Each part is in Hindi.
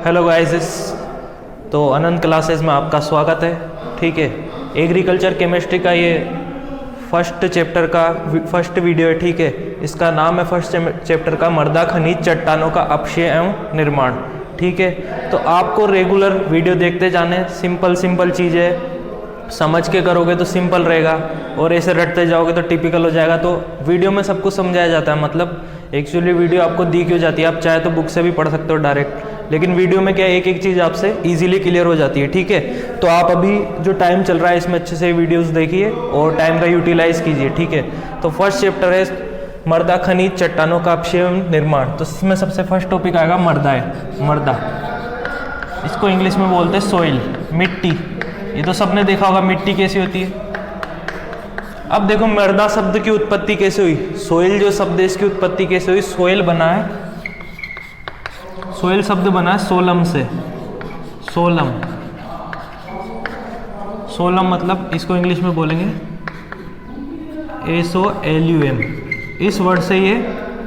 हेलो गाइस, तो अनंत क्लासेस में आपका स्वागत है। ठीक है, एग्रीकल्चर केमिस्ट्री का ये फर्स्ट चैप्टर का फर्स्ट वीडियो है। ठीक है, इसका नाम है फर्स्ट चैप्टर का मृदा खनिज चट्टानों का अपक्षय एवं निर्माण। ठीक है, तो आपको रेगुलर वीडियो देखते जाने, सिंपल चीज़ें समझ के करोगे तो सिंपल रहेगा, और ऐसे रटते जाओगे तो टिपिकल हो जाएगा। तो वीडियो में सब कुछ समझाया जाता है, मतलब एक्चुअली वीडियो आपको दी क्यों जाती है। आप चाहे तो बुक से भी पढ़ सकते हो डायरेक्ट, लेकिन वीडियो में क्या एक चीज़ आपसे इजीली क्लियर हो जाती है। ठीक है, तो आप अभी जो टाइम चल रहा है इसमें अच्छे से वीडियोस देखिए और टाइम का यूटिलाइज कीजिए। ठीक है, तो फर्स्ट चैप्टर है मृदा खनिज चट्टानों का अपक्षय एवं निर्माण। तो इसमें सबसे फर्स्ट टॉपिक आएगा मृदा है। मृदा, इसको इंग्लिश में बोलते हैं सोइल, मिट्टी। ये तो सबने देखा होगा मिट्टी कैसी होती है। अब देखो मृदा शब्द की उत्पत्ति कैसे हुई, सोइल जो शब्द है इसकी उत्पत्ति कैसे हुई। सोइल बना है, सोइल शब्द बना है सोलम से। सोलम, सोलम मतलब इसको इंग्लिश में बोलेंगे SOLUM, इस वर्ड से ये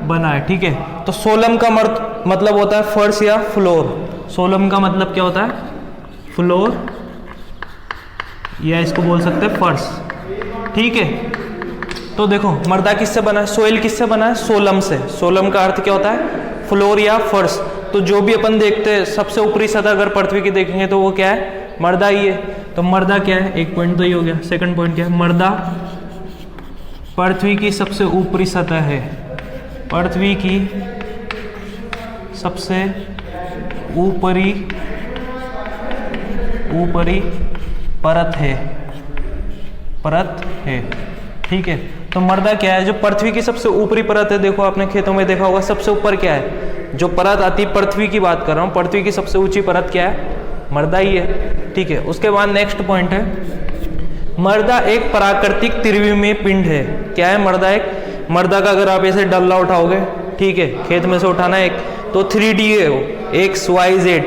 बना है। ठीक है, तो सोलम का मतलब होता है फर्श या फ्लोर। सोलम का मतलब क्या होता है, फ्लोर, या इसको बोल सकते हैं फर्श। ठीक है, तो देखो मृदा किससे बना है, सोइल किससे बना है, सोलम से। सोलम का अर्थ क्या होता है, फ्लोर या फर्श। तो जो भी अपन देखते हैं सबसे ऊपरी सतह अगर पृथ्वी की देखेंगे तो वो क्या है, मृदा ही है। तो मृदा क्या है, एक पॉइंट तो ये हो गया। सेकंड पॉइंट क्या है, मृदा पृथ्वी की सबसे ऊपरी सतह है, पृथ्वी की सबसे ऊपरी परत है। ठीक है, तो मृदा क्या है, जो पृथ्वी की सबसे ऊपरी परत है। देखो आपने खेतों में देखा होगा सबसे ऊपर क्या है, जो परत आती है पृथ्वी की बात कर रहा हूँ, पृथ्वी की सबसे ऊंची परत क्या है, मृदा ही है। ठीक है, उसके बाद नेक्स्ट पॉइंट है मृदा एक प्राकृतिक त्रिविमीय पिंड है। क्या है मृदा, एक मृदा का अगर आप ऐसे डल्ला उठाओगे, ठीक है, खेत में से उठाना एक, तो 3D है वो, X Y Z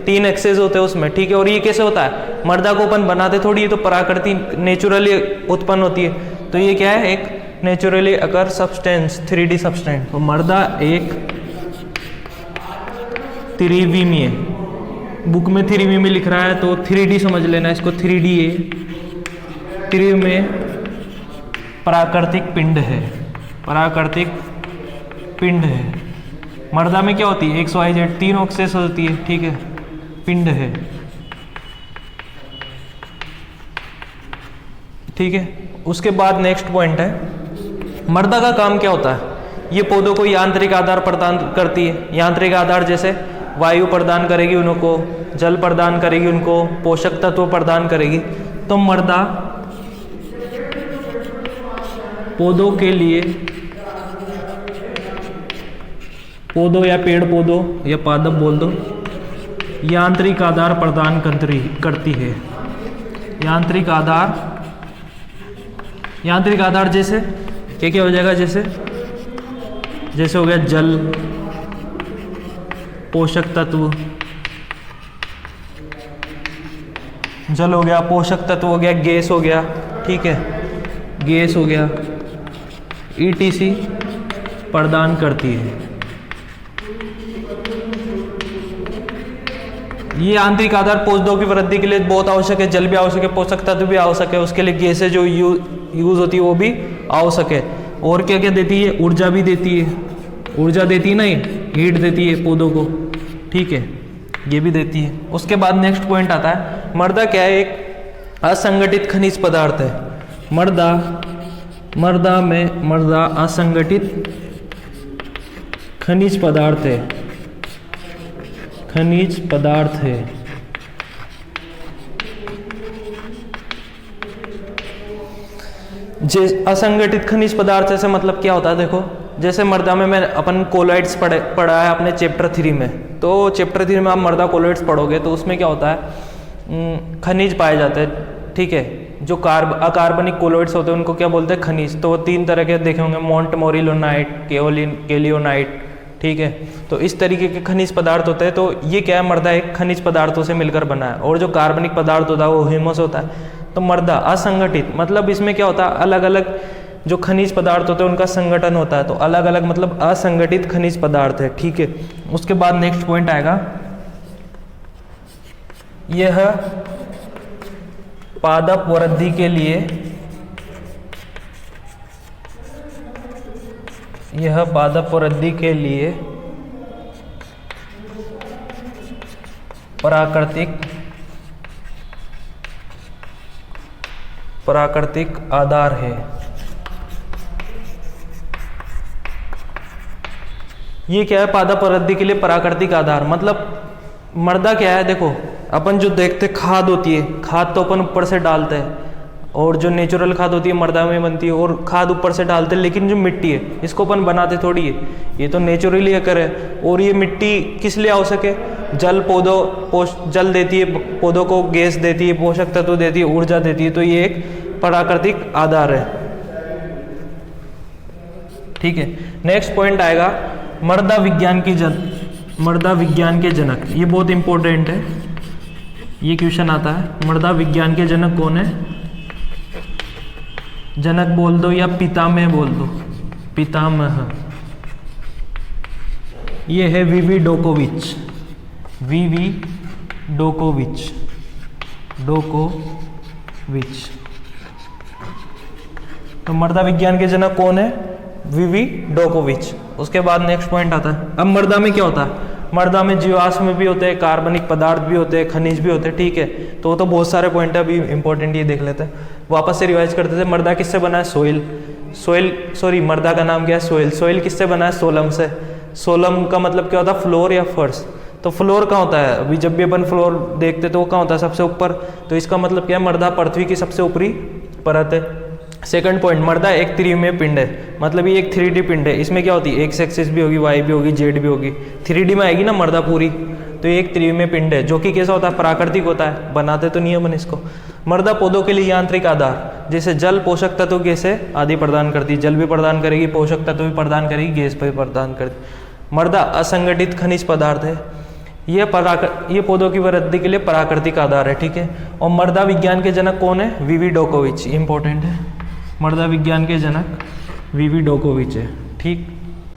3 एक्सेस होते हैं उसमें। ठीक है, और ये कैसे होता है, मृदा को अपन बनाते थोड़ी, ये तो प्राकृतिक नेचुरली उत्पन्न होती है। तो ये क्या है, एक नेचुरली अकर सब्सटेंस, 3D सब्सटेंस। तो मृदा एक त्रिविमीय, बुक में त्रिविमीय लिख रहा है तो 3D समझ लेना इसको, 3D है, त्रिविमीय प्राकृतिक पिंड है, प्राकृतिक पिंड है। मृदा में क्या होती है, X Y Z 3 एक्सेस होती है। ठीक है, पिंड है। ठीक है, उसके बाद नेक्स्ट पॉइंट है मृदा का काम क्या होता है। ये पौधों को यांत्रिक आधार प्रदान करती है। यांत्रिक आधार जैसे वायु प्रदान करेगी उनको, जल प्रदान करेगी उनको, पोषक तत्व प्रदान करेगी। तो मृदा पौधों के लिए, पौधों या पेड़ पौधों या पादप बोल दो, यांत्रिक आधार प्रदान करती है। यांत्रिक आधार जैसे क्या क्या हो जाएगा, जैसे हो गया जल, पोषक तत्व, जल हो गया, पोषक तत्व हो गया, गैस हो गया। ठीक है, गैस हो गया, ETC प्रदान करती है। ये आंतरिक आधार पौधों की वृद्धि के लिए बहुत आवश्यक है। जल भी आवश्यक है, पोषक तत्व भी आवश्यक है, उसके लिए गैसें जो यूज होती है वो भी आवश्यक है। और क्या क्या देती है, ऊर्जा भी देती है, ऊर्जा देती है, नहीं हीट देती है पौधों को। ठीक है, ये भी देती है। उसके बाद नेक्स्ट पॉइंट आता है मृदा क्या है, एक असंगठित खनिज पदार्थ है। मृदा असंगठित खनिज पदार्थ है, खनिज पदार्थ है। असंगठित खनिज पदार्थ से मतलब क्या होता है, देखो जैसे मृदा में मैं अपन कोलॉइड्स पढ़ा है अपने चैप्टर 3 में। तो चैप्टर 3 में आप मृदा कोलॉइड्स पढ़ोगे तो उसमें क्या होता है, खनिज पाए जाते हैं। ठीक है, जो अकार्बनिक कोलॉइड्स होते हैं उनको क्या बोलते हैं, खनिज। तो 3 तरह के देखे होंगे, मोंटमोरिलोनाइट, केलियोनाइट। ठीक है, तो इस तरीके के खनिज पदार्थ होते हैं। तो ये क्या है, मृदा एक खनिज पदार्थों से मिलकर बना है। और जो कार्बनिक पदार्थ होता है वो ह्यूमस होता है। तो मृदा असंगठित मतलब इसमें क्या होता है, अलग अलग जो खनिज पदार्थ होते हैं उनका संगठन होता है। तो अलग अलग मतलब असंगठित खनिज पदार्थ है। ठीक है, उसके बाद नेक्स्ट पॉइंट आएगा यह पादप वृद्धि के लिए, यह पादप वृद्धि के लिए प्राकृतिक आधार है। ये क्या है? पादप वृद्धि के लिए प्राकृतिक आधार, मतलब मर्दा क्या है? देखो अपन जो देखते खाद होती है, खाद तो अपन ऊपर से डालते हैं, और जो नेचुरल खाद होती है मर्दा में बनती है, और खाद ऊपर से डालते हैं, लेकिन जो मिट्टी है इसको अपन बनाते थोड़ी है, ये तो नेचुरली अकर है। और ये मिट्टी किस लिए आवश्यक है? जल जल देती है, पौधों को गैस देती है, पोषक तत्व देती है, ऊर्जा देती है, तो ये एक प्राकृतिक आधार है। ठीक है, नेक्स्ट पॉइंट आएगा मृदा विज्ञान के जनक। ये बहुत इंपॉर्टेंट है, ये क्वेश्चन आता है। मृदा विज्ञान के जनक कौन है? जनक बोल दो या पितामह बोल दो, पितामह। ये है वीवी डोकोविच, वीवी डोकोविच, तो मृदा विज्ञान के जनक कौन है? वीवी डोकोविच। उसके बाद नेक्स्ट पॉइंट आता है, अब मृदा में क्या होता है? मृदा में जीवाश्म भी होते हैं, कार्बनिक पदार्थ भी होते हैं, खनिज भी होते हैं। ठीक है, तो वो तो बहुत सारे पॉइंट है, अभी इंपॉर्टेंट ये देख लेते हैं। वापस से रिवाइज करते थे। मृदा किससे बना है? मृदा का नाम क्या है? सोइल। सोइल किससे बना है? सोलम से। सोलम का मतलब क्या होता है? फ्लोर या फर्श। तो फ्लोर कहाँ होता है? अभी जब भी अपन फ्लोर देखते तो वो कहाँ होता है? सबसे ऊपर। तो इसका मतलब क्या है? मृदा पृथ्वी की सबसे ऊपरी परत है। सेकंड पॉइंट, मृदा एक त्रिविमीय पिंड है, मतलब ये एक 3D पिंड है। इसमें क्या होती है? एक्स एक्सिस भी होगी, वाई भी होगी, जेड भी होगी, 3D में आएगी ना मृदा पूरी। तो ये एक त्रिविमीय पिंड है, जो कि कैसा होता है? प्राकृतिक होता है, बनाते तो नहीं है अपन इसको। मृदा पौधों के लिए यांत्रिक आधार, जैसे जल, पोषक तत्व, गैसें आदि प्रदान करती है। जल भी प्रदान करेगी, पोषक तत्व भी प्रदान करेगी, गैस भी प्रदान करती। मृदा असंगठित खनिज पदार्थ है, ये पौधों की वृद्धि के लिए प्राकृतिक आधार है। ठीक है, और मृदा विज्ञान के जनक कौन है? वीवी डोकोविच। इंपॉर्टेंट है, मृदा विज्ञान के जनक वीवी डोकोविच है। ठीक,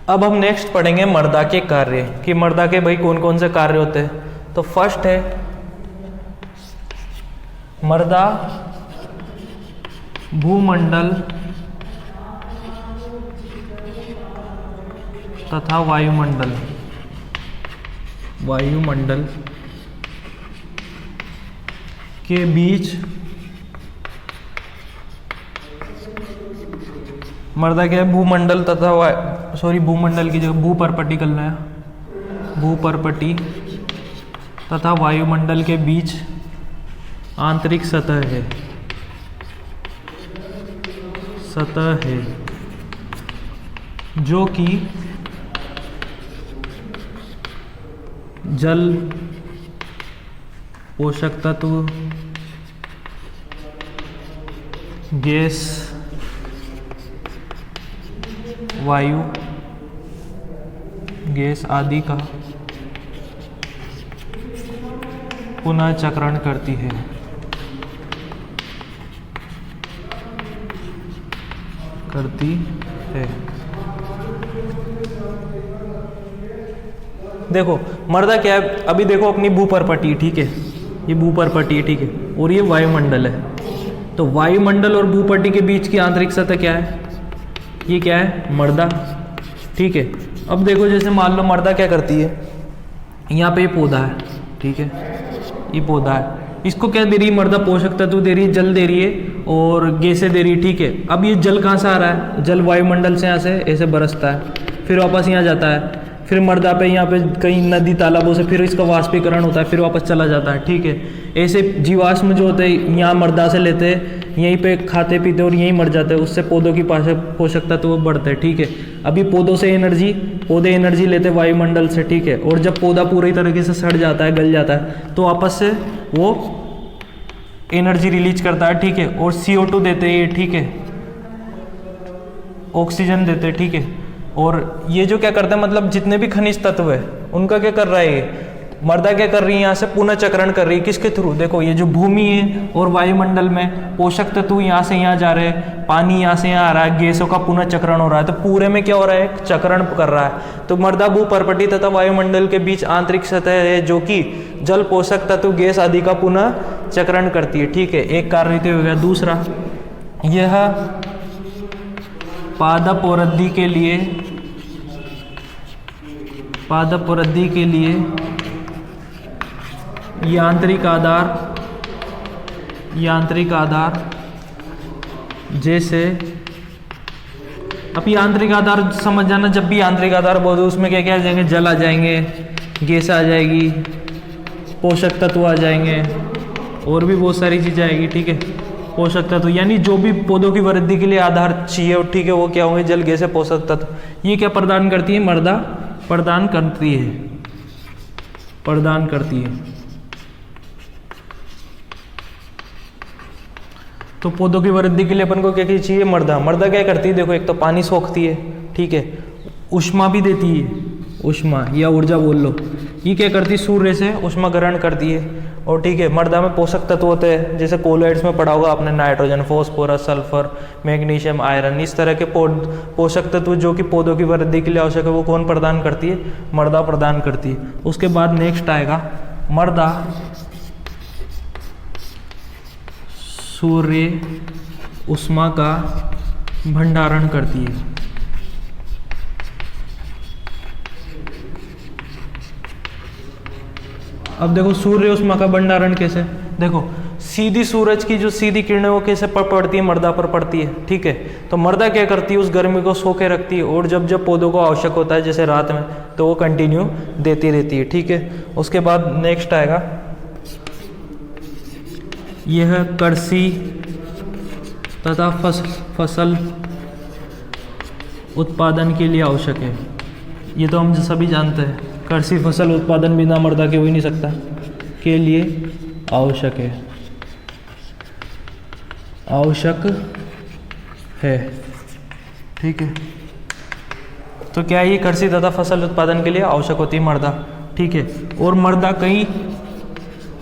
अब हम नेक्स्ट पढ़ेंगे मृदा के कार्य, कि मृदा के भाई कौन कौन से कार्य होते हैं। तो फर्स्ट है मृदा भूमंडल तथा वायुमंडल के बीच, मृदा क्या है? भूमंडल तथा भूमंडल की जगह भूपर्पटी कर लें, भूपर्पटी तथा वायुमंडल के बीच आंतरिक सतह है, जो कि जल, पोषक तत्व, गैस, वायु, गैस आदि का पुनः चक्रण करती है। देखो मृदा क्या है? अभी देखो अपनी भूपर्पटी, ठीक है, ये भूपर्पटी है, ठीक है, और ये वायुमंडल है। तो वायुमंडल और भूपर्पटी के बीच की आंतरिक सतह क्या है? ये क्या है? मृदा। ठीक है, अब देखो जैसे मान लो मृदा क्या करती है, यहाँ पे पौधा है, ठीक है, ये पौधा है, इसको क्या दे रही है मृदा? पोषक तत्व दे रही है, जल दे रही है और गैसें दे रही है। ठीक है, अब ये जल कहाँ से आ रहा है? जल वायुमंडल से यहाँ से ऐसे बरसता है, फिर वापस यहाँ जाता है, फिर मृदा पे यहाँ पे कहीं नदी तालाबों से फिर इसका वाष्पीकरण होता है, फिर वापस चला जाता है। ठीक है, ऐसे जीवाश्म जो होते हैं यहाँ मृदा से लेते हैं, यहीं पे खाते पीते और यहीं मर जाते हैं, उससे पौधों की पोषक तत्व बढ़ते हैं। ठीक है, अभी पौधों से पौधे एनर्जी लेते हैं वायुमंडल से। ठीक है, और जब पौधा पूरी तरीके से सड़ जाता है, गल जाता है, तो वापस से वो एनर्जी रिलीज करता है। ठीक है, और CO2 देते हैं ये, ठीक है, ऑक्सीजन देते हैं। ठीक है, और ये जो क्या करता है, मतलब जितने भी खनिज तत्व है उनका क्या कर रहा है, ये मर्दा क्या कर रही है, यहाँ से पुनः चक्रण कर रही है, किसके थ्रू, देखो ये जो भूमि है और वायुमंडल में पोषक तत्व यहाँ से यहाँ जा रहे हैं, पानी यहाँ से यहाँ आ रहा है, गैसों का पुनः चक्रण हो रहा है, तो पूरे में क्या हो रहा है, चक्रण कर रहा है। तो मर्दा भूपर्पटी तथा वायुमंडल के बीच आंतरिक सतह है जो कि जल, पोषक तत्व, गैस आदि का पुनः चक्रण करती है। ठीक है, एक कार्य हो गया। दूसरा, यह पादप वृद्धि के लिए यांत्रिक आधार जैसे, अब यांत्रिक आधार समझ जाना, जब भी यांत्रिक आधार बोलते उसमें क्या क्या आ जाएंगे, जल आ जाएंगे, गैस आ जाएगी, पोषक तत्व आ जाएंगे और भी बहुत सारी चीज़ें आएगी। ठीक है, पोषक तत्व यानी जो भी पौधों की वृद्धि के लिए आधार चाहिए, ठीक है, वो क्या होंगे, जल, गैस, पोषक तत्व। ये क्या प्रदान करती है, मृदा प्रदान करती है। तो पौधों की वृद्धि के लिए अपन को क्या चाहिए, मृदा क्या करती है, देखो एक तो पानी सोखती है, ठीक है, ऊष्मा भी देती है, ऊष्मा या ऊर्जा बोल लो। ये क्या करती है, सूर्य से ऊष्मा ग्रहण करती है। और ठीक है, मृदा में पोषक तत्व होते हैं, जैसे कोलोइड्स में पढ़ा होगा आपने, nitrogen, phosphorus, sulphur, magnesium, iron, इस तरह के पोषक तत्व जो कि पौधों की वृद्धि के लिए आवश्यक है, वो कौन प्रदान करती है, मृदा प्रदान करती है। उसके बाद नेक्स्ट आएगा, मृदा सूर्य ऊष्मा का भंडारण करती है। अब देखो सूर्य ऊष्मा का भंडारण कैसे, देखो सीधी सूरज की जो सीधी किरणें वो कैसे पड़ती है, मृदा पर पड़ती है। ठीक है, तो मृदा क्या करती है, उस गर्मी को सोखे रखती है और जब जब पौधों को आवश्यक होता है, जैसे रात में, तो वो कंटिन्यू देती रहती है। ठीक है, उसके बाद नेक्स्ट आएगा, यह कृषि तथा फसल उत्पादन के लिए आवश्यक है। ये तो हम सभी जानते हैं, कृषि फसल उत्पादन बिना मृदा के हो ही नहीं सकता, के लिए आवश्यक है। ठीक है, तो क्या ये कृषि तथा फसल उत्पादन के लिए आवश्यक होती है मृदा। ठीक है, और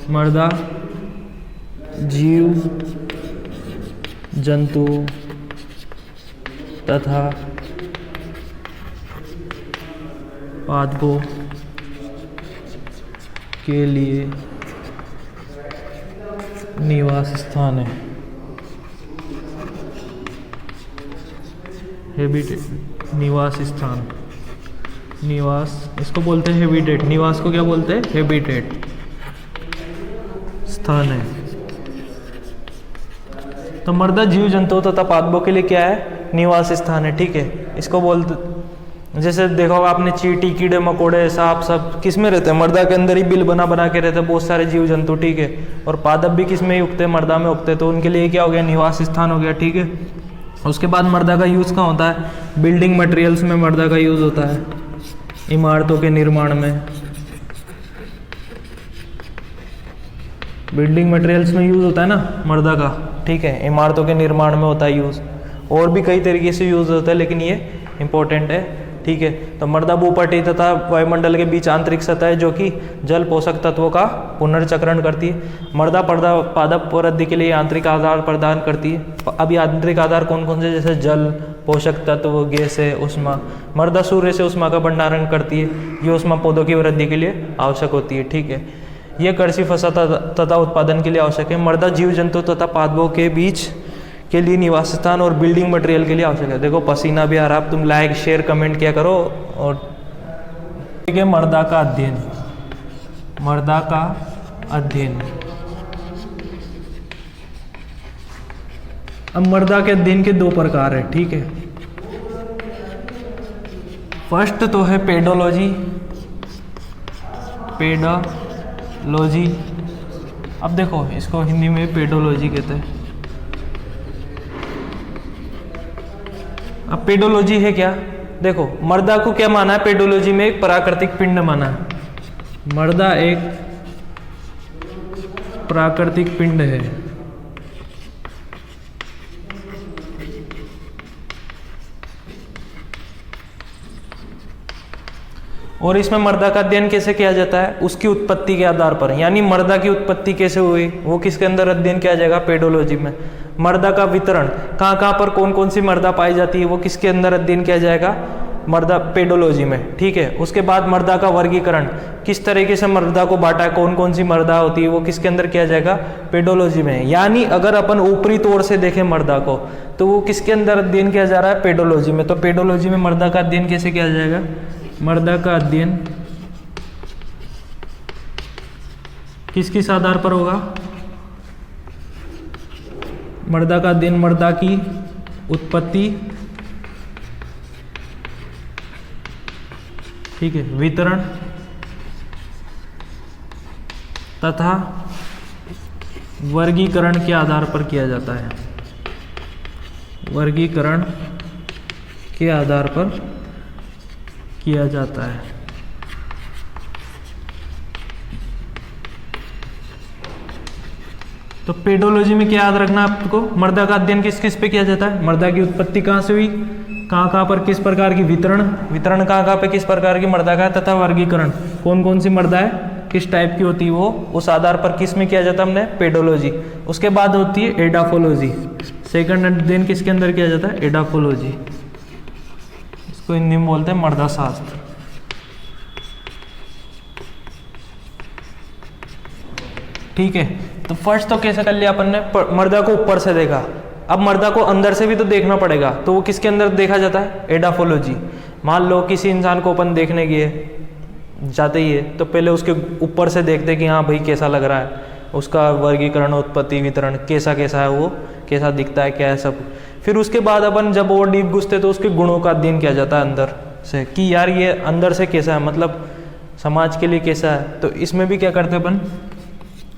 मृदा जीव जंतु तथा पादपों के लिए निवास स्थान है, निवास इसको बोलते हैं हैबिटेट, निवास को क्या बोलते हैं, हैबिटेट, स्थान है। तो मृदा जीव जंतुओं तथा पादपों के लिए क्या है, निवास स्थान है। ठीक है, इसको बोलते, जैसे देखा होगा आपने, चींटी, कीड़े मकोड़े, सांप, सब किस में रहते हैं, मृदा के अंदर ही बिल बना के रहते हैं बहुत सारे जीव जंतु। ठीक है, और पादप भी किस में ही उगते हैं, मृदा में उगते हैं, तो उनके लिए क्या हो गया, निवास स्थान हो गया। ठीक है, उसके बाद मृदा का यूज़ कहाँ होता है, बिल्डिंग मटेरियल्स में मृदा का यूज़ होता है, इमारतों के निर्माण में, बिल्डिंग मटेरियल्स में यूज़ होता है ना मृदा का। ठीक है, इमारतों के निर्माण में होता है यूज़, और भी कई तरीके से यूज़ होता है, लेकिन ये इंपॉर्टेंट है। ठीक है, तो मृदा भूपटल तथा वायुमंडल के बीच आंतरिक सतह है जो कि जल, पोषक तत्वों का पुनर्चक्रण करती है। मृदा पादप वृद्धि के लिए यांत्रिक आधार प्रदान करती है। अब यांत्रिक आधार कौन कौन से, जैसे जल, पोषक तत्व, गैस, ऊष्मा। मृदा सूर्य से ऊष्मा का भंडारण करती है, ये ऊष्मा पौधों की वृद्धि के लिए आवश्यक होती है। ठीक है, यह कृषि फसल तथा उत्पादन के लिए आवश्यक है। मृदा जीव जंतु तथा पादपों के बीच के लिए निवास स्थान और बिल्डिंग मटेरियल के लिए आवश्यक है। देखो पसीना भी आ रहा है, तुम लाइक, शेयर, कमेंट किया करो। और ठीक है, मृदा का अध्ययन। अब मृदा के अध्ययन के दो प्रकार है। ठीक है, फर्स्ट तो है पेडोलॉजी। अब देखो इसको हिंदी में पेडोलॉजी कहते हैं। अब पेडोलॉजी है क्या, देखो मृदा को क्या माना है, पेडोलॉजी में एक प्राकृतिक पिंड माना है। मृदा एक प्राकृतिक पिंड है। और इसमें मर्दा का अध्ययन कैसे किया जाता है? उसकी उत्पत्ति के आधार पर, यानी मर्दा की उत्पत्ति कैसे हुई वो किसके अंदर अध्ययन किया जाएगा? पेडोलॉजी में। मर्दा का वितरण, कहाँ कहाँ पर कौन कौन सी मर्दा पाई जाती है वो किसके अंदर अध्ययन किया जाएगा? मर्दा पेडोलॉजी में। ठीक है, उसके बाद मर्दा का वर्गीकरण, किस तरीके से मर्दा को बांटा है, कौन कौन सी मर्दा होती है वो किसके अंदर किया जाएगा? पेडोलॉजी में। यानी अगर अपन ऊपरी तौर से देखें मर्दा को तो वो किसके अंदर अध्ययन किया जा रहा है? पेडोलॉजी में। तो पेडोलॉजी में मर्दा का अध्ययन कैसे किया जाएगा? मर्दा का अध्ययन किस किस आधार पर होगा? मर्दा का अध्ययन मर्दा की उत्पत्ति, ठीक है, वितरण तथा वर्गीकरण के आधार पर किया जाता है। वर्गीकरण के आधार पर किया जाता है। तो पेडोलॉजी में क्या याद रखना आपको? मर्दा का अध्ययन किस किस पे किया जाता है? मर्दा की उत्पत्ति कहाँ से हुई, कहाँ कहाँ पर किस प्रकार की वितरण, वितरण कहाँ कहाँ पे किस प्रकार की मर्दा का है, तथा वर्गीकरण कौन कौन सी मर्दा है, किस टाइप की होती है वो, उस आधार पर किस में किया जाता है? हमने पेडोलॉजी। उसके बाद होती है एडाफोलॉजी। सेकंड अध्ययन किसके अंदर किया जाता है? एडाफोलॉजी। इसको हिंदी में बोलते हैं मर्दा शास्त्र। ठीक है, तो फर्स्ट तो कैसे कर लिया अपन ने? मर्दा को ऊपर से देखा। अब मर्दा को अंदर से भी तो देखना पड़ेगा, तो वो किसके अंदर देखा जाता है? एडाफोलॉजी। मान लो किसी इंसान को अपन देखने गए, जाते ही है तो पहले उसके ऊपर से देखते कि हाँ भाई कैसा लग रहा है, उसका वर्गीकरण, उत्पत्ति, वितरण कैसा कैसा है, वो कैसा दिखता है, क्या है सब। फिर उसके बाद अपन जब और डीप घुसते तो उसके गुणों का अध्ययन किया जाता है अंदर से, कि यार ये अंदर से कैसा है, मतलब समाज के लिए कैसा है। तो इसमें भी क्या करते हैं अपन?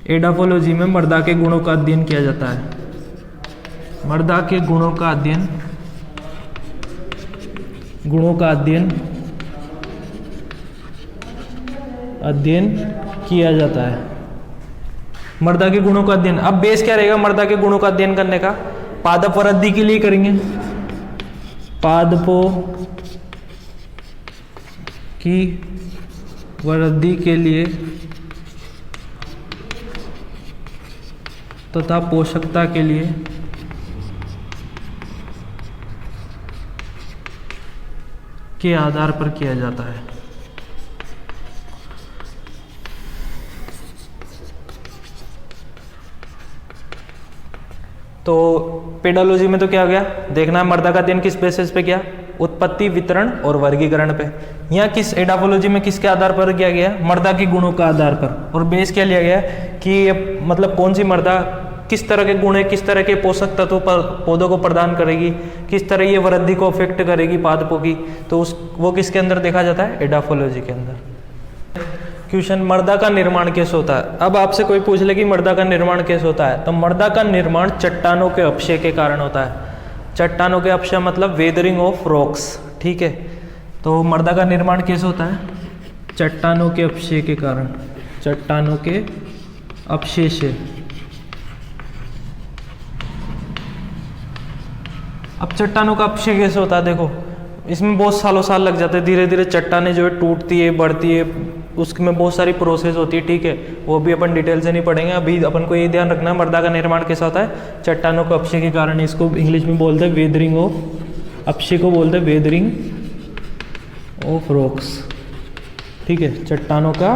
एडाफोलॉजी में मर्दा के गुणों का अध्ययन किया जाता है। मर्दा के गुणों का अध्ययन, गुणों का अध्ययन किया जाता है। मर्दा के गुणों का अध्ययन, अब बेस क्या रहेगा मर्दा के गुणों का अध्ययन करने का? पादप वृद्धि के लिए करेंगे, पादपों की वृद्धि के लिए तथा पोषकता के लिए के आधार पर किया जाता है। तो पेडोलॉजी में तो क्या हो गया? देखना है मर्दा का अध्ययन किस बेसिस पे किया? उत्पत्ति, वितरण और वर्गीकरण पे। यहाँ किस एडाफोलॉजी में किसके आधार पर किया गया? मर्दा के गुणों का आधार पर। और बेस क्या लिया गया कि मतलब कौन सी मर्दा किस तरह के गुण है, किस तरह के पोषक तत्व पर पौधों को प्रदान करेगी, किस तरह ये वृद्धि को अफेक्ट करेगी पादपों की, तो उस वो किसके अंदर देखा जाता है? एडाफोलॉजी के अंदर। क्वेश्चन, मर्दा का निर्माण कैसे होता है? अब आपसे कोई पूछ ले कि मर्दा का निर्माण कैसे होता है, तो मर्दा का निर्माण चट्टानों के अपक्षय के कारण होता है। चट्टानों के अपक्षय मतलब वेदरिंग ऑफ रॉक्स। ठीक है, तो मर्दा का निर्माण कैसे होता है? चट्टानों के अपक्षय के कारण, चट्टानों के अपक्षय से। अब चट्टानों का अपक्षय कैसे होता है? देखो इसमें बहुत सालों साल लग जाते हैं, धीरे धीरे चट्टानें जो है टूटती है, बढ़ती है, उसमें बहुत सारी प्रोसेस होती है। ठीक है, वो भी अपन डिटेल से नहीं पढ़ेंगे। अभी अपन को ये ध्यान रखना है मर्दा का निर्माण कैसा होता है? चट्टानों के अपक्षय के कारण। इसको इंग्लिश में बोलते हैं वेदरिंग ऑफ, अपक्षय को बोलते हैं वेदरिंग ऑफ रॉक्स। ठीक है, चट्टानों का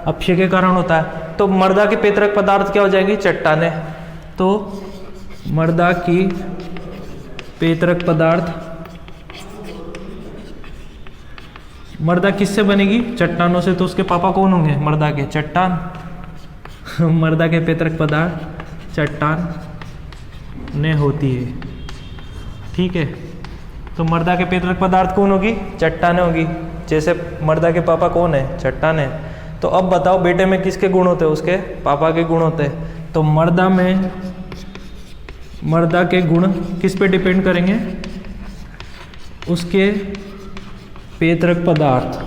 अपक्षय के कारण होता है। तो मर्दा के पैतृक पदार्थ क्या हो जाएंगी? चट्टानें। तो मर्दा की पैतृक पदार्थ, मर्दा किससे बनेगी? चट्टानों से। तो उसके पापा कौन होंगे मर्दा के? चट्टान। मर्दा के पैतृक पदार्थ चट्टान ने होती है। ठीक है, तो मर्दा के पैतृक पदार्थ कौन होगी? चट्टानें होगी। जैसे मर्दा के पापा कौन है? चट्टान है। तो अब बताओ बेटे में किसके गुण होते हैं? उसके पापा के गुण होते हैं। तो मर्दा में, मर्दा के गुण किस पे डिपेंड करेंगे? उसके पैतृक पदार्थ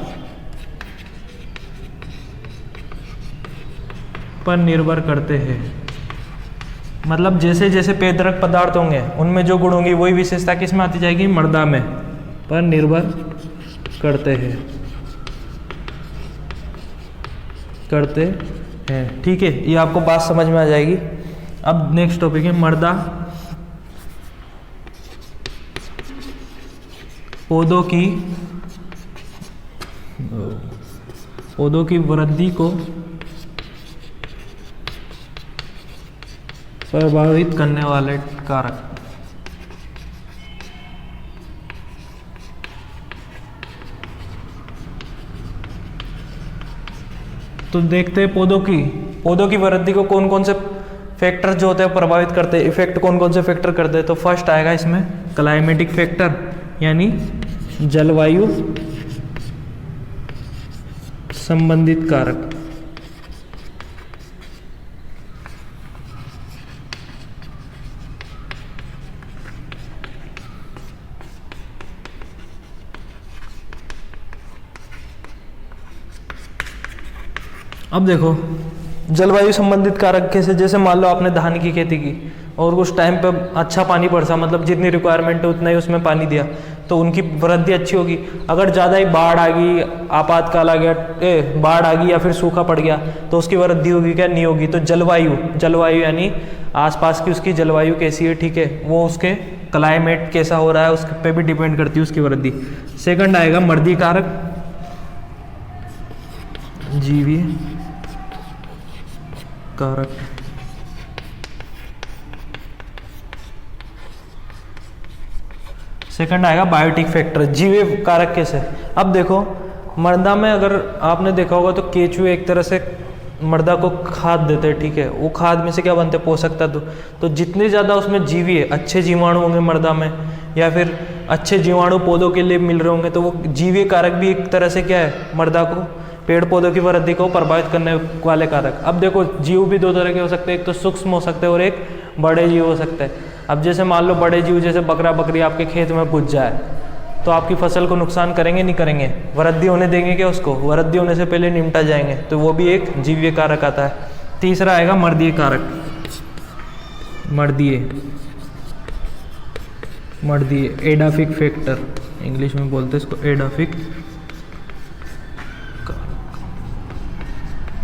पर निर्भर करते हैं। मतलब जैसे जैसे पैतृक पदार्थ होंगे उनमें जो गुण होंगी वही विशेषता किस में आती जाएगी? मर्दा में, पर निर्भर करते हैं। करते हैं। ठीक है, ये आपको बात समझ में आ जाएगी। अब नेक्स्ट टॉपिक है मृदा पौधों की वृद्धि को प्रभावित करने वाले कारक। तो देखते हैं पौधों की वृद्धि को कौन कौन से फैक्टर जो होते हैं प्रभावित करते हैं, इफेक्ट कौन कौन से फैक्टर करते हैं। तो फर्स्ट आएगा इसमें क्लाइमेटिक फैक्टर, यानी जलवायु संबंधित कारक। अब देखो जलवायु संबंधित कारक कैसे, जैसे मान लो आपने धान की खेती की और उस टाइम पे अच्छा पानी बरसा, मतलब जितनी रिक्वायरमेंट है उतना ही उसमें पानी दिया, तो उनकी वृद्धि अच्छी होगी। अगर ज़्यादा ही बाढ़ आ गई, आपातकाल आ गया, बाढ़ आ गई या फिर सूखा पड़ गया, तो उसकी वृद्धि होगी क्या, नहीं होगी। तो जलवायु यानी आसपास की उसकी जलवायु कैसी है, ठीक है, वो उसके क्लाइमेट कैसा हो रहा है उस पर भी डिपेंड करती है उसकी वृद्धि। सेकंड आएगा मृदा कारक, जीवीय कारक। सेकंड आएगा बायोटिक फैक्टर, जीवीय कारक कैसे। अब देखो मृदा में अगर आपने देखा होगा तो केचुए एक तरह से मृदा को खाद देते हैं, ठीक है, वो खाद में से क्या बनते हैं, पोषक तत्व। तो जितने ज़्यादा उसमें जीवीय अच्छे जीवाणु होंगे मृदा में, या फिर अच्छे जीवाणु पौधों के लिए मिल रहे होंगे, तो वो जीवीय कारक भी एक तरह से क्या है, मृदा को, पेड़ पौधों की वृद्धि को प्रभावित करने वाले कारक। अब देखो जीव भी दो तरह के हो सकते हैं, एक तो सूक्ष्म हो सकते हैं और एक बड़े जीव हो सकते हैं। अब जैसे मान लो बड़े जीव जैसे बकरा बकरी आपके खेत में घुस जाए तो आपकी फसल को नुकसान करेंगे, नहीं करेंगे, वृद्धि होने देंगे क्या उसको, वृद्धि होने से पहले निपटा जाएंगे, तो वो भी एक जीवीय कारक आता है। तीसरा आएगा मर्दीय कारक, मर्दीय एडाफिक फैक्टर, इंग्लिश में बोलते हैं इसको एडाफिक।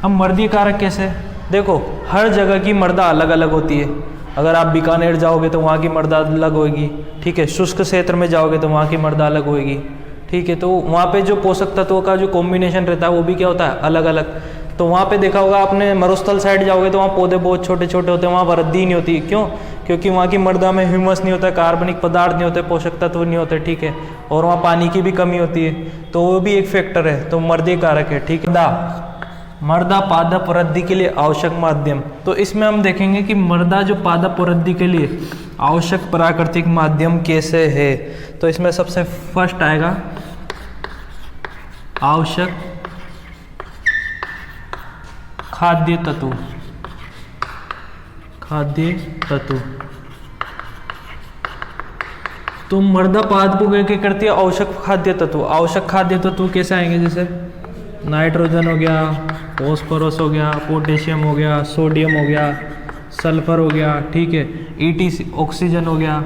अब मर्दीय कारक कैसे, देखो हर जगह की मृदा अलग अलग होती है। अगर आप बीकानेर जाओगे तो वहाँ की मृदा अलग होगी, ठीक है, शुष्क क्षेत्र में जाओगे तो वहाँ की मृदा अलग होगी, ठीक है, तो वहाँ पे जो पोषक तत्वों का जो कॉम्बिनेशन रहता है वो भी क्या होता है, अलग अलग। तो वहाँ पे देखा होगा आपने मरुस्थल साइड जाओगे तो वहाँ पौधे बहुत छोटे छोटे होते हैं, वहाँ वृद्धि नहीं होती, क्यों, क्योंकि वहाँ की मृदा में ह्यूमस नहीं होता, कार्बनिक पदार्थ नहीं होते, पोषक तत्व नहीं होते, ठीक है, और वहाँ पानी की भी कमी होती है, तो वो भी एक फैक्टर है, तो मर्दीय कारक है, ठीक है। मृदा पादप वृद्धि के लिए आवश्यक माध्यम, तो इसमें हम देखेंगे कि मृदा जो पादप वृद्धि के लिए आवश्यक प्राकृतिक माध्यम कैसे है। तो इसमें सबसे फर्स्ट आएगा आवश्यक खाद्य तत्व, तो मृदा पादप को क्या करती है, आवश्यक खाद्य तत्व कैसे आएंगे, जैसे नाइट्रोजन हो गया, फॉस्फोरस हो गया, पोटेशियम हो गया, सोडियम हो गया, सल्फर हो गया, ठीक है, ETC ऑक्सीजन हो गया,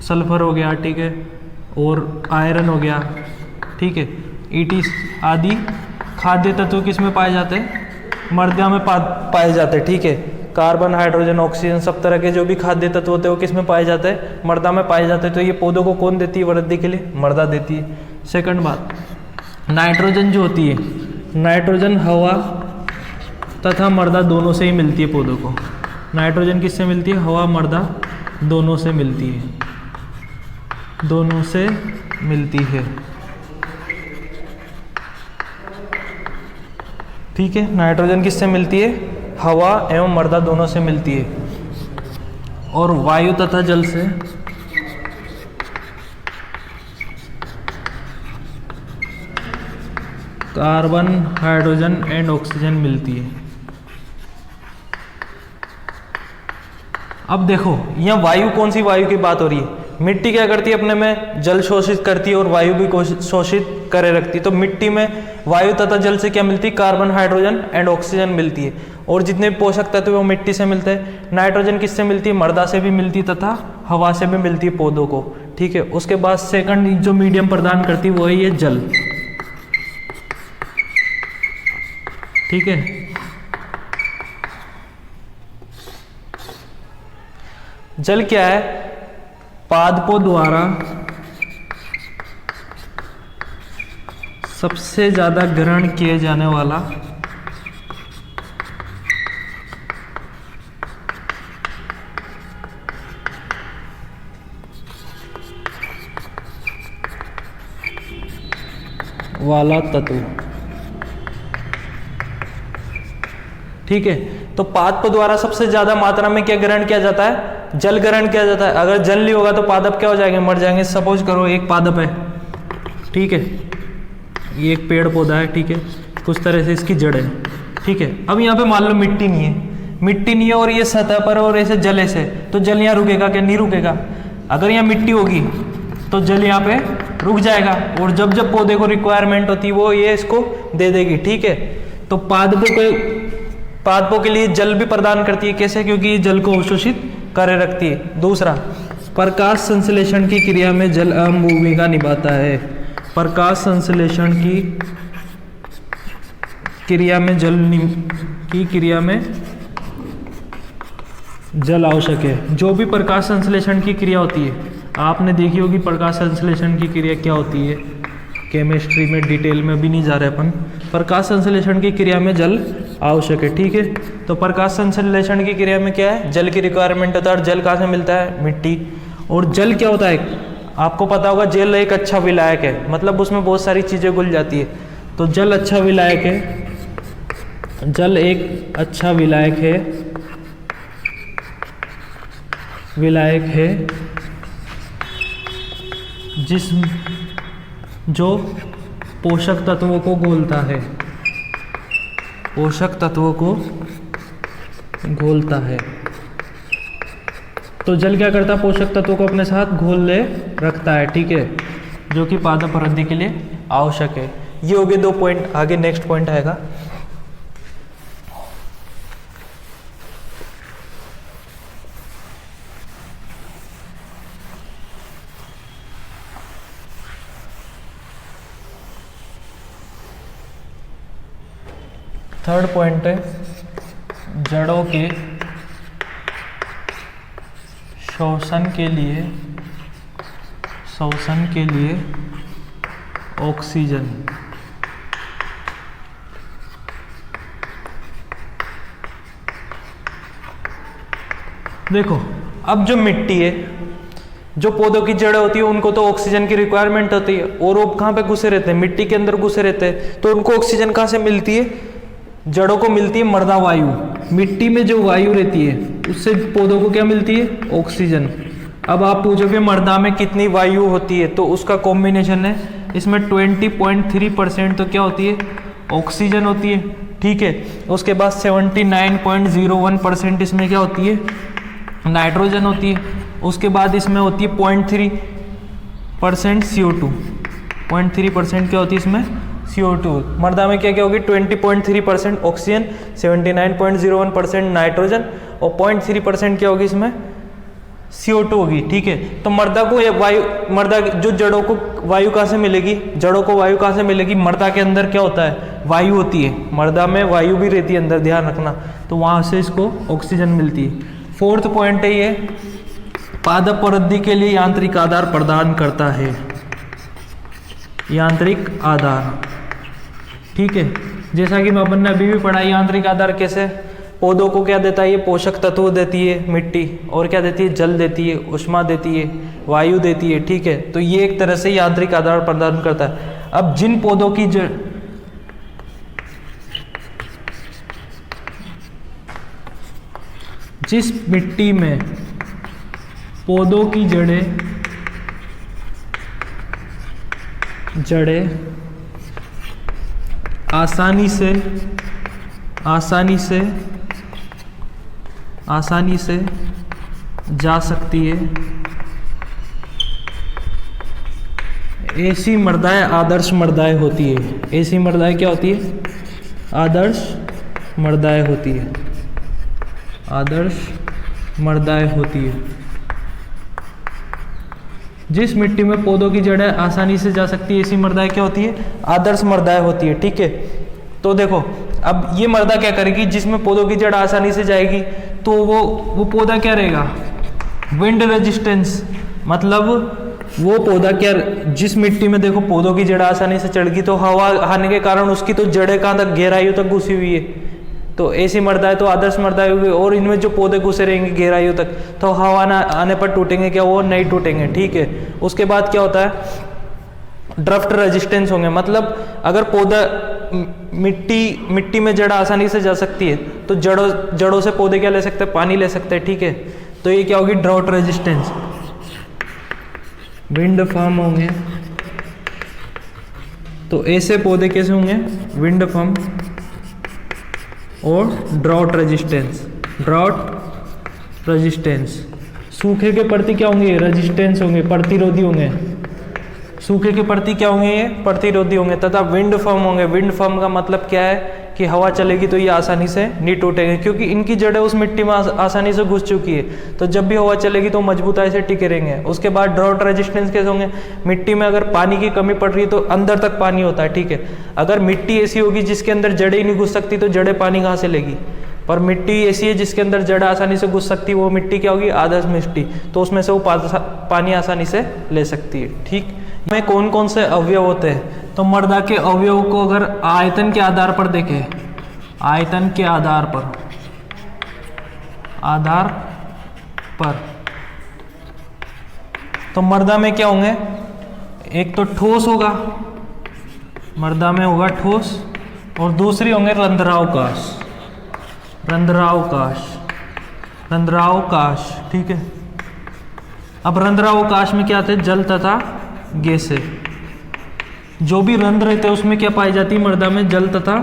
सल्फर हो गया, ठीक है, और आयरन हो गया, ठीक है, ETC आदि खाद्य तत्व किसमें पाए जाते हैं, मृदा में पाए जाते हैं, ठीक है। कार्बन, हाइड्रोजन, ऑक्सीजन सब तरह के जो भी खाद्य तत्व होते हैं वो किसमें पाए जाते हैं, मृदा में पाए जाते हैं। तो ये पौधों को कौन देती है वृद्धि के लिए, मृदा देती है। सेकंड बात, नाइट्रोजन जो होती है, नाइट्रोजन हवा तथा मृदा दोनों से ही मिलती है पौधों को। नाइट्रोजन किससे मिलती है, हवा मृदा दोनों से मिलती है, ठीक है। नाइट्रोजन किससे मिलती है, हवा एवं मृदा दोनों से मिलती है, और वायु तथा जल से कार्बन, हाइड्रोजन एंड ऑक्सीजन मिलती है। अब देखो यहाँ वायु, कौन सी वायु की बात हो रही है, मिट्टी क्या करती है, अपने में जल शोषित करती है और वायु भी शोषित करे रखती है। तो मिट्टी में वायु तथा जल से क्या मिलती है, कार्बन, हाइड्रोजन एंड ऑक्सीजन मिलती है, और जितने पोषक तत्व वो मिट्टी से मिलते हैं। नाइट्रोजन किससे मिलती है, मृदा से भी मिलती है तथा हवा से भी मिलती है पौधों को, ठीक है। उसके बाद सेकंड जो मीडियम प्रदान करती है वो है ये जल, ठीक है। जल क्या है? पादपों द्वारा सबसे ज्यादा ग्रहण किए जाने वाला तत्व। ठीक है, तो पादप द्वारा सबसे ज्यादा मात्रा में क्या ग्रहण किया जाता है? जल ग्रहण किया जाता है। अगर जल नहीं होगा तो पादप क्या हो जाएंगे? मर जाएंगे। सपोज करो एक पादप है, ठीक है, ये एक पेड़ पौधा है, ठीक है, कुछ तरह से इसकी जड़ है, ठीक है। अब यहाँ पे मान लो मिट्टी नहीं है, मिट्टी नहीं है और ये सतह पर और ऐसे जल ऐसे, तो जल यहाँ रुकेगा क्या? नहीं रुकेगा। अगर यहाँ मिट्टी होगी तो जल यहाँ पे रुक जाएगा, और जब जब पौधे को रिक्वायरमेंट होती है वो ये इसको दे देगी, ठीक है। तो पादपों के लिए जल भी प्रदान करती है। कैसे? क्योंकि ये जल को अवशोषित करे रखती है। दूसरा, प्रकाश संश्लेषण की क्रिया में जल अहम भूमिका निभाता है। प्रकाश संश्लेषण की क्रिया में जल आवश्यक है। जो भी प्रकाश संश्लेषण की क्रिया होती है, आपने देखी होगी प्रकाश संश्लेषण की क्रिया क्या होती है, केमिस्ट्री में डिटेल में भी नहीं जा रहे अपन। प्रकाश संश्लेषण की क्रिया में जल आवश्यक है, ठीक है। तो प्रकाश संश्लेषण की क्रिया में क्या है? जल की रिक्वायरमेंट होता है। और जल कहाँ से मिलता है? मिट्टी। और जल क्या होता है? आपको पता होगा जल एक अच्छा विलायक है, मतलब उसमें बहुत सारी चीज़ें घुल जाती है। तो जल अच्छा विलायक है, जल एक अच्छा विलायक है जो पोषक तत्वों को घोलता है, पोषक तत्वों को घोलता है। तो जल क्या करता है? पोषक तत्वों को अपने साथ घोल ले रखता है, ठीक है, जो कि पादप वृद्धि के लिए आवश्यक है। ये हो गए 2 पॉइंट। आगे नेक्स्ट पॉइंट आएगा। थर्ड पॉइंट है जड़ों के शोषण के लिए ऑक्सीजन। देखो, अब जो मिट्टी है, जो पौधों की जड़ें होती है, उनको तो ऑक्सीजन की रिक्वायरमेंट होती है, और वो कहाँ पे घुसे रहते हैं? मिट्टी के अंदर घुसे रहते हैं। तो उनको ऑक्सीजन कहाँ से मिलती है? जड़ों को मिलती है मृदा वायु। मिट्टी में जो वायु रहती है उससे पौधों को क्या मिलती है? ऑक्सीजन। अब आप पूछोगे मृदा में कितनी वायु होती है, तो उसका कॉम्बिनेशन है, इसमें 20.3% तो क्या होती है? ऑक्सीजन होती है, ठीक है। उसके बाद 79.01% इसमें क्या होती है? नाइट्रोजन होती है। उसके बाद इसमें होती है 0.3% CO2। 0.3% क्या होती है इसमें? CO2। मृदा में क्या क्या होगी? 20.3% ऑक्सीजन, 79.01% नाइट्रोजन, और 0.3% क्या होगी इसमें? CO2 होगी, ठीक है। तो मृदा जो जड़ों को वायु कहाँ से मिलेगी? जड़ों को वायु कहाँ से मिलेगी? मृदा के अंदर क्या होता है? वायु होती है। मृदा में वायु भी रहती है अंदर, ध्यान रखना। तो वहाँ से इसको ऑक्सीजन मिलती है। फोर्थ पॉइंट है ये, पादप वृद्धि के लिए यांत्रिक आधार प्रदान करता है। यांत्रिक आधार, ठीक है। जैसा कि अपन ने अभी भी पढ़ा, यांत्रिक आधार कैसे? पौधों को क्या देता है? ये पोषक तत्व देती है मिट्टी, और क्या देती है? जल देती है, ऊष्मा देती है, वायु देती है, ठीक है। तो ये एक तरह से यांत्रिक आधार प्रदान करता है। अब जिन पौधों की जिस मिट्टी में पौधों की जड़ें आसानी से जा सकती है, ऐसी मृदाएं आदर्श मृदाएं होती है। ऐसी मृदाएं क्या होती है? आदर्श मृदाएं होती है। आदर्श मृदाएं होती है। जिस मिट्टी में पौधों की जड़ें आसानी से जा सकती है, ऐसी मृदाएं क्या होती है? आदर्श मृदाएं होती है, ठीक है। तो देखो, अब ये मर्दा क्या करेगी, जिसमें पौधों की जड़ आसानी से जाएगी तो वो पौधा क्या रहेगा, विंड रेजिस्टेंस, मतलब वो पौधा क्या, जिस मिट्टी में देखो पौधों की जड़ आसानी से चढ़ गई तो हवा आने के कारण उसकी तो जड़ें कहाँ तक, गहराइयों तक घुसी हुई है, तो ऐसी मृदा है तो आदर्श मृदा होगी। और इनमें जो पौधे घुसे रहेंगे गहराइयों तक तो हवा आने पर टूटेंगे क्या, वो नहीं टूटेंगे, ठीक है। उसके बाद क्या होता है, ड्राफ्ट रेजिस्टेंस होंगे, मतलब अगर पौधा मिट्टी में जड़ आसानी से जा सकती है तो जड़ों से पौधे क्या ले सकते हैं, पानी ले सकते हैं, ठीक है। तो ये क्या होगी, ड्राउट रेजिस्टेंस। विंड फार्म होंगे तो ऐसे पौधे कैसे होंगे, विंड फार्म और ड्राउट रेजिस्टेंस। ड्राउट रेजिस्टेंस, सूखे के प्रति क्या होंगे, रेजिस्टेंस होंगे, प्रतिरोधी होंगे। सूखे के प्रति क्या होंगे, ये प्रतिरोधी होंगे। तथा विंड फॉर्म होंगे। विंड फॉर्म का मतलब क्या है कि हवा चलेगी तो ये आसानी से नहीं टूटेंगे, क्योंकि इनकी जड़ें उस मिट्टी में आसानी से घुस चुकी है, तो जब भी हवा चलेगी तो मजबूताई से टिके रहेंगे। उसके बाद ड्राउट रेजिस्टेंस कैसे होंगे, मिट्टी में अगर पानी की कमी पड़ रही है तो अंदर तक पानी होता है, ठीक है। अगर मिट्टी ऐसी होगी जिसके अंदर जड़ें ही नहीं घुस सकती तो जड़ें पानी कहाँ से लेगी, पर मिट्टी ऐसी है जिसके अंदर जड़ आसानी से घुस सकती है, वो मिट्टी क्या होगी, आदर्श मिट्टी, तो उसमें से वो पानी आसानी से ले सकती है, ठीक। में कौन कौन से अवयव होते हैं, तो मृदा के अवयव को अगर आयतन के आधार पर देखें, आयतन के आधार पर तो मृदा में क्या होंगे, एक तो ठोस होगा, मृदा में होगा ठोस, और दूसरी होंगे रंध्रावकाश, रंध्रावकाश, ठीक है। अब रंध्रावकाश में क्या आते हैं, जल तथा गैसें। जो भी रंध्र रहते हैं उसमें क्या पाई जाती है, मृदा में जल तथा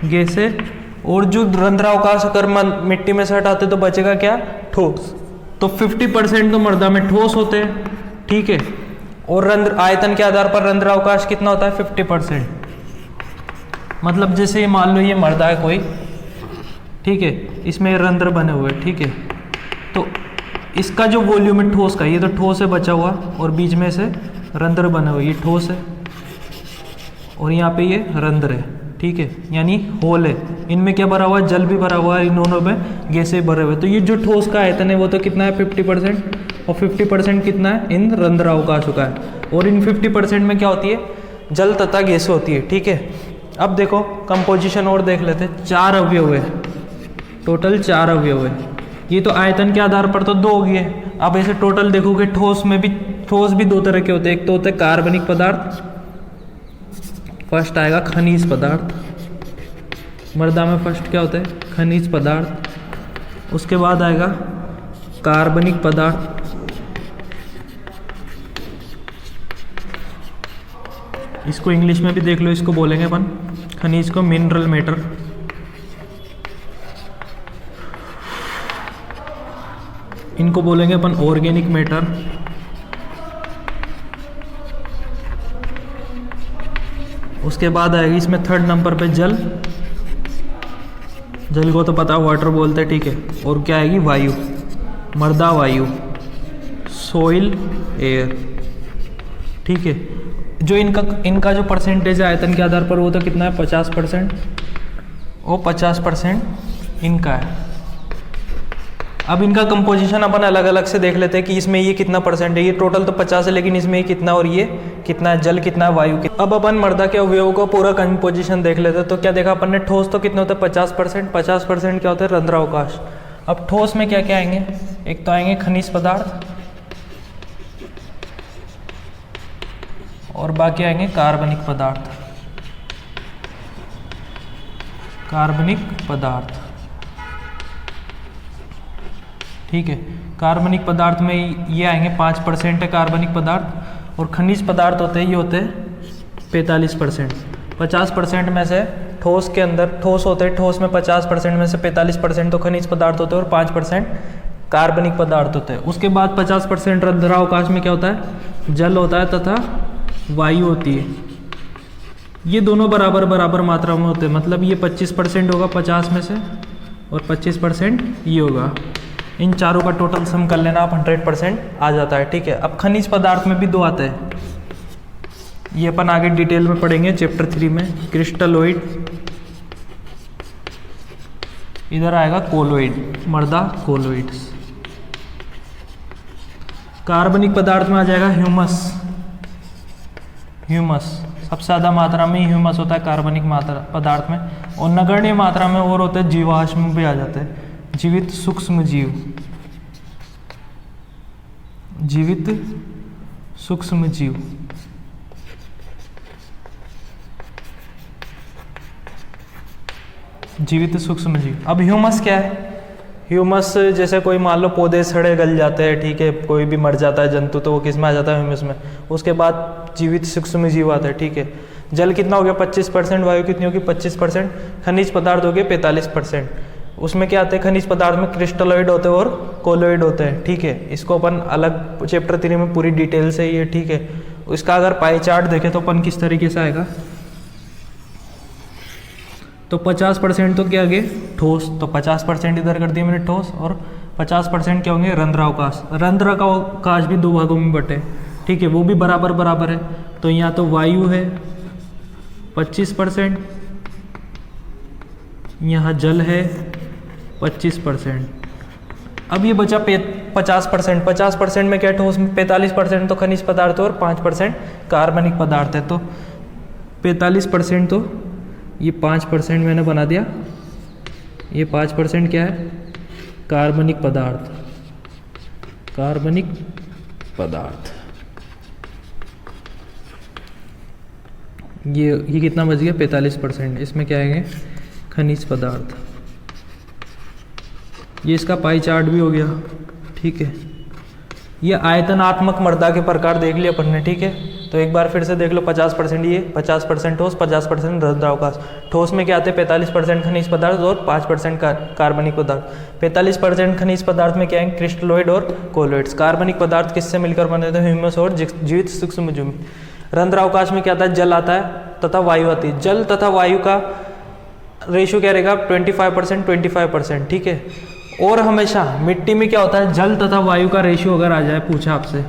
गैसें। और जो रंध्रावकाश अगर मिट्टी में से हटाते तो बचेगा क्या, ठोस। तो 50% तो मृदा में ठोस होते हैं, ठीक है। और आयतन के आधार पर रंध्रावकाश कितना होता है, 50%। मतलब जैसे ये मान लो ये मृदा है कोई, ठीक है, इसमें रंध्र बने हुए, ठीक है। तो इसका जो वॉल्यूम है ठोस का, ये तो ठोस है बचा हुआ, और बीच में से रंध्र बने हुए, ये ठोस है, और यहाँ पे ये रंध्र है, ठीक है, यानी होल है। इनमें क्या भरा हुआ है, जल भी भरा हुआ है, इन दोनों में गैसें भरे हुए। तो ये जो ठोस का आयतन है वो तो कितना है, 50%, और 50% कितना है, इन रंध्रावकाश का है। और इन 50% में क्या होती है, जल तथा गैसें होती है, ठीक है। अब देखो कंपोजिशन और देख लेते हैं। 4 अवयव है, टोटल 4 अवयव है। ये तो आयतन के आधार पर तो 2 हो गए। अब ऐसे टोटल देखोगे, ठोस भी 2 तरह के होते हैं। एक तो होते हैं कार्बनिक पदार्थ, फर्स्ट आएगा खनिज पदार्थ, मृदा में फर्स्ट क्या होता है, खनिज पदार्थ। उसके बाद आएगा कार्बनिक पदार्थ, इसको इंग्लिश में भी देख लो, इसको बोलेंगे अपन खनिज को मिनरल मैटर। इनको बोलेंगे अपन ऑर्गेनिक मैटर। उसके बाद आएगी इसमें 3rd नंबर पे जल, जल को तो पता वाटर बोलते हैं, ठीक है। और क्या आएगी, वायु, मृदा वायु, सोइल एयर, ठीक है। जो इनका जो परसेंटेज है आयतन के आधार पर वो तो कितना है, 50%, और 50% इनका है। अब इनका कंपोजिशन अपन अलग अलग से देख लेते हैं कि इसमें ये कितना परसेंट है। ये टोटल तो 50 है, लेकिन इसमें ये कितना और ये कितना है, जल कितना है, वायु कितना। अब अपन मृदा के अवयवों का पूरा कंपोजिशन देख लेते हैं। तो क्या देखा अपन ने, ठोस तो कितने होते हैं, 50%। 50% क्या होता है, रंध्रावकाश। अब ठोस में क्या क्या आएंगे, एक तो आएंगे खनिज पदार्थ, और बाकी आएंगे कार्बनिक पदार्थ, कार्बनिक पदार्थ, ठीक है। कार्बनिक पदार्थ में ये आएंगे 5% है कार्बनिक पदार्थ, और खनिज पदार्थ होते हैं ये होते हैं 45%। 50% में से ठोस के अंदर ठोस होते हैं, ठोस में 50% में से 45% तो खनिज पदार्थ होते हैं और 5% कार्बनिक पदार्थ होते हैं। उसके बाद 50% रंध्रावकाश में क्या होता है, जल होता है तथा वायु होती है। ये दोनों बराबर बराबर मात्रा में होते हैं, मतलब ये 25% होगा 50 में से, और 25% ये होगा। इन चारों का टोटल सम कर लेना आप, 100% आ जाता है, ठीक है। अब खनिज पदार्थ में भी 2 आते हैं, ये अपन आगे डिटेल में पढ़ेंगे चैप्टर 3 में। क्रिस्टलोइड इधर आएगा कोलोइड, मृदा कोलोइड्स। कार्बनिक पदार्थ में आ जाएगा ह्यूमस। ह्यूमस सबसे ज़्यादा मात्रा में ह्यूमस होता है कार्बनिक मात्रा पदार्थ में, और नगण्य मात्रा में और होते हैं जीवाश्म भी आ जाते हैं, जीवित सूक्ष्म जीव, जीवित सूक्ष्म जीव। जीवित सूक्ष्म जीव। अब ह्यूमस क्या है? ह्यूमस जैसे कोई मान लो पौधे सड़े गल जाते हैं, ठीक है, कोई भी मर जाता है जंतु, तो वो किस में आ जाता है? ह्यूमस में। उसके बाद जीवित सूक्ष्म जीव आता है, ठीक है। जल कितना हो गया? 25%, वायु कितनी होगी? 25%, खनिज पदार्थ हो गए 45%। उसमें क्या आते हैं? खनिज पदार्थ में क्रिस्टलोइड होते हैं और कोलोइड होते हैं, ठीक है। इसको अपन अलग चैप्टर 3 में पूरी डिटेल से ये, ठीक है। इसका अगर पाई चार्ट देखें तो अपन किस तरीके से आएगा, तो 50% तो क्या आगे? ठोस, तो 50% इधर कर दिया मैंने ठोस, और 50% क्या होंगे? रंध्रावकाश। रंध्रावकाश भी दो भागों में बटे, ठीक है, वो भी बराबर बराबर है। तो यहाँ तो वायु है 25%, यहाँ जल है 25%। अब ये बचा 50%। 50% में क्या ठोस में? 45% तो खनिज पदार्थ और 5% कार्बनिक पदार्थ है। तो 45% तो ये 5% मैंने बना दिया, ये 5% क्या है? कार्बनिक पदार्थ, कार्बनिक पदार्थ। ये कितना बच गया? 45%। इसमें क्या आएंगे? खनिज पदार्थ। ये इसका पाई चार्ट भी हो गया, ठीक है। ये आयतनात्मक मृदा के प्रकार देख लिया अपन ने, ठीक है। तो एक बार फिर से देख लो, 50% ये, 50% ठोस, 50% रंध्रावकाश। ठोस में क्या आते हैं? 45% खनिज पदार्थ और 5% कार्बनिक पदार्थ। 45% खनिज पदार्थ में क्या है? क्रिस्टलोइड और कोलोइड्स। कार्बनिक पदार्थ किससे मिलकर बने थे? ह्यूमस और जीवित सूक्ष्म जीव। रंध्रावकाश में क्या आता है? जल आता है तथा वायु आती है। जल तथा वायु का रेशियो क्या रहेगा? 25%, ठीक है। और हमेशा मिट्टी में क्या होता है? जल तथा वायु का रेशियो अगर आ जाए, पूछा आपसे,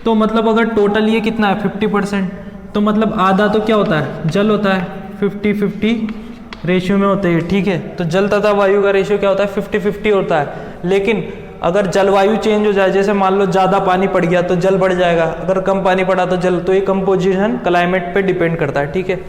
तो मतलब अगर टोटल ये कितना है 50%, तो मतलब आधा तो क्या होता है? जल होता है। 50-50 रेशियो में होते हैं, ठीक है। तो जल तथा वायु का रेशियो क्या होता है? 50-50 होता है। लेकिन अगर जलवायु चेंज हो जाए, जैसे मान लो ज़्यादा पानी पड़ गया तो जल बढ़ जाएगा, अगर कम पानी पड़ा तो जल, तो ये कंपोजिशन क्लाइमेट पे डिपेंड करता है, ठीक है।